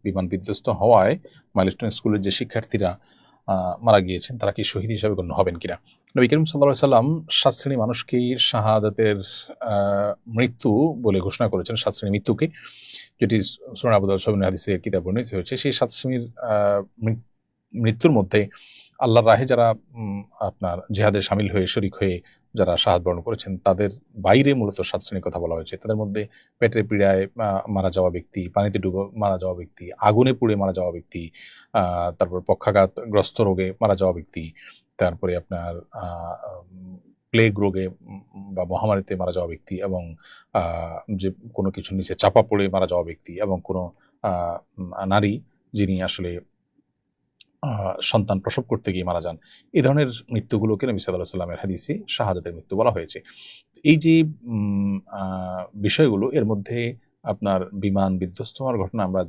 বিমান বিধ্বস্ত হওয়ায় মাইলস্টোন স্কুলের যে শিক্ষার্থীরা মারা গিয়েছেন তারা কি শহীদ হিসাবে গণ্য হবেন কিনা। নবী করিম সাল্লাল্লাহু আলাইহি সাল্লাম 7 শ্রেণী মানুষকেই শাহাদাতের মৃত্যু বলে ঘোষণা করেছেন, 7 শ্রেণী মৃত্যুকে, যেটি সূরা আবু দাউদ সহিহ হাদিসের কিতাবে বর্ণিত হয়েছে। সেই 7 শ্রেণীর মৃত্যুর মধ্যে আল্লাহর রাহে যারা আপনার জিহাদে শামিল হয়ে শরিক হয়ে যারা শাহাদ বরণ করেছেন তাদের বাইরে মূলত 7 শ্রেণীর কথা বলা হয়েছে। তাদের মধ্যে পেটের পীড়ায় মারা যাওয়া ব্যক্তি, পানিতে ডুবে মারা যাওয়া ব্যক্তি, আগুনে পুড়ে মারা যাওয়া ব্যক্তি, তারপর পক্ষাঘাতগ্রস্ত রোগে মারা যাওয়া ব্যক্তি, তারপরে আপনার প্লেগ রোগে বা মহামারীতে মারা যাওয়া ব্যক্তি, এবং যে কোনো কিছুর নিচে চাপা পড়ে মারা যাওয়া ব্যক্তি, এবং কোনো নারী যিনি আসলে সন্তান প্রসব করতে গিয়ে মারা যান। এই ধরনের মৃত্যুগুলোকে নবী সাল্লাল্লাহু আলাইহি ওয়াসাল্লামের হাদিসে শাহাদাতের মৃত্যু বলা হয়েছে। এই যে বিষয়গুলো, এর মধ্যে আপনার বিমান বিধ্বস্ত হওয়ার ঘটনা আমরা